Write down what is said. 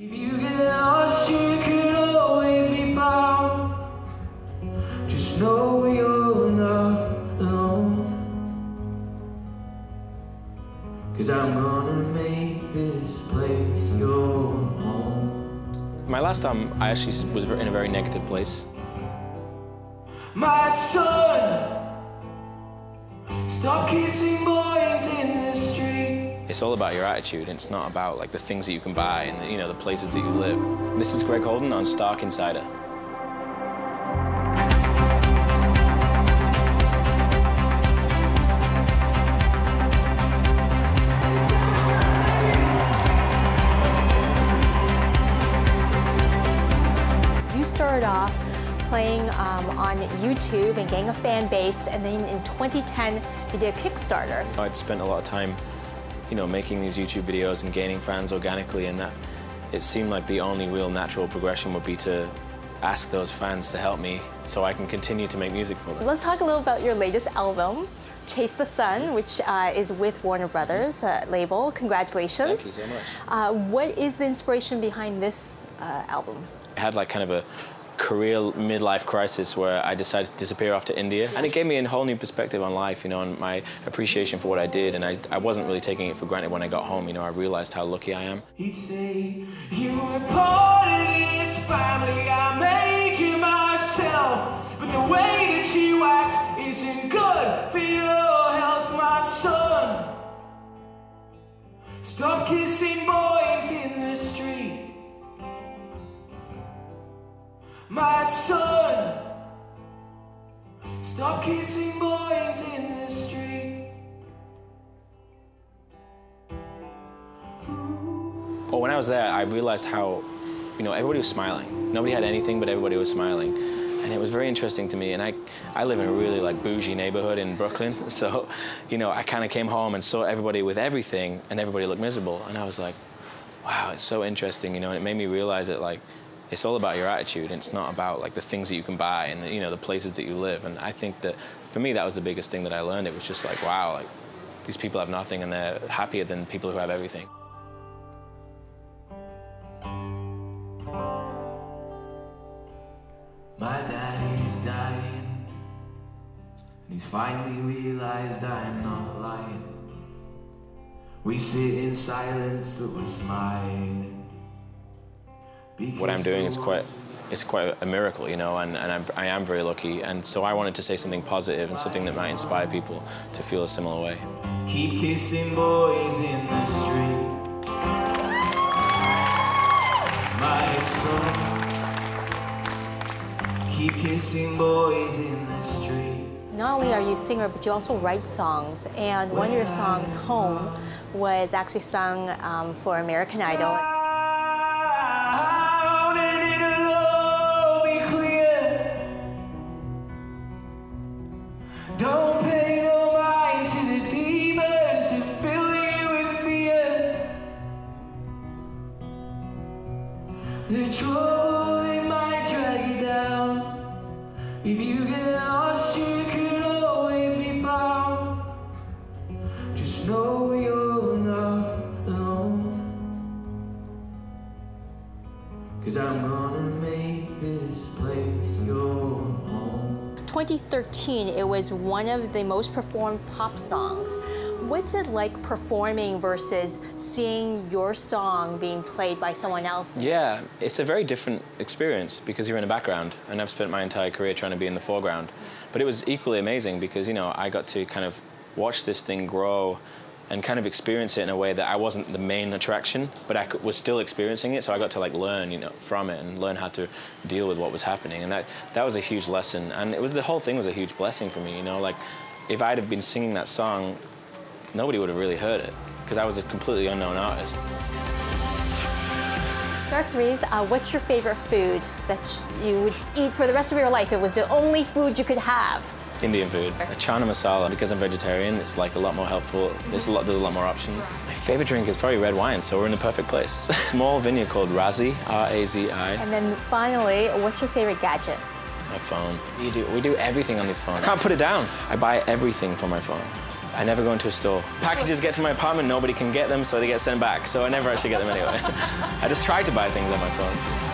If you get lost, you can always be found. Just know you're not alone. 'Cause I'm gonna make this place your home. My last time, I actually was in a very negative place. My son, stop kissing boys in the street. It's all about your attitude, and it's not about like the things that you can buy and the places that you live. This is Greg Holden on Stark Insider. You started off playing on YouTube and getting a fan base, and then in 2010 you did a Kickstarter. I'd spent a lot of time making these YouTube videos and gaining fans organically, and that it seemed like the only real natural progression would be to ask those fans to help me so I can continue to make music for them. Let's talk a little about your latest album, Chase the Sun, which is with Warner Brothers label. Congratulations. Thank you so much. What is the inspiration behind this album? I had like kind of a career midlife crisis where I decided to disappear off to India, and it gave me a whole new perspective on life, and my appreciation for what I did, and I wasn't really taking it for granted when I got home. I realized how lucky I am. He'd say, you were part of this family, I made you myself, but the way that you act isn't good for your health, my son. Stop kissing boys in the street. My son, stop kissing boys in the street. But when I was there, I realized how, everybody was smiling. Nobody had anything, but everybody was smiling. And it was very interesting to me. And I live in a really bougie neighborhood in Brooklyn. So, I kind of came home and saw everybody with everything, and everybody looked miserable. And I was like, wow, it's so interesting, and it made me realize that, it's all about your attitude, and it's not about the things that you can buy and the places that you live. And I think that for me that was the biggest thing that I learned. It was just wow, these people have nothing and they're happier than people who have everything. My daddy's dying, and he's finally realized I'm not lying. We sit in silence, but we're smiling. What I'm doing is quite a miracle, and I am very lucky, and so I wanted to say something positive and something that might inspire people to feel a similar way. Keep kissing boys in the street. My son, keep kissing boys in the street. Not only are you a singer, but you also write songs, and one of your songs, Home, was actually sung for American Idol. Don't pay no mind to the demons that fill you with fear. The trouble, it might drag you down. If you get lost, you can always be found. Just know you're not alone. 'Cause I'm gonna make this place your home. 2013, it was one of the most performed pop songs. What's it like performing versus seeing your song being played by someone else? Yeah, it's a very different experience because you're in the background, and I've spent my entire career trying to be in the foreground. But it was equally amazing because, I got to kind of watch this thing grow and kind of experience it in a way that I wasn't the main attraction, but I was still experiencing it, so I got to learn, from it and learn how to deal with what was happening, and that was a huge lesson, and the whole thing was a huge blessing for me, if I'd have been singing that song, nobody would have really heard it, because I was a completely unknown artist. Dark Threes, what's your favorite food that you would eat for the rest of your life? It was the only food you could have. Indian food. A chana masala, because I'm vegetarian, it's a lot more helpful. There's a lot more options. My favorite drink is probably red wine, so we're in the perfect place. Small vineyard called Razi, R-A-Z-I. And then finally, what's your favorite gadget? My phone. We do everything on this phone. I can't put it down. I buy everything from my phone. I never go into a store. Packages get to my apartment, nobody can get them, so they get sent back. So I never actually get them anyway. I just try to buy things on my phone.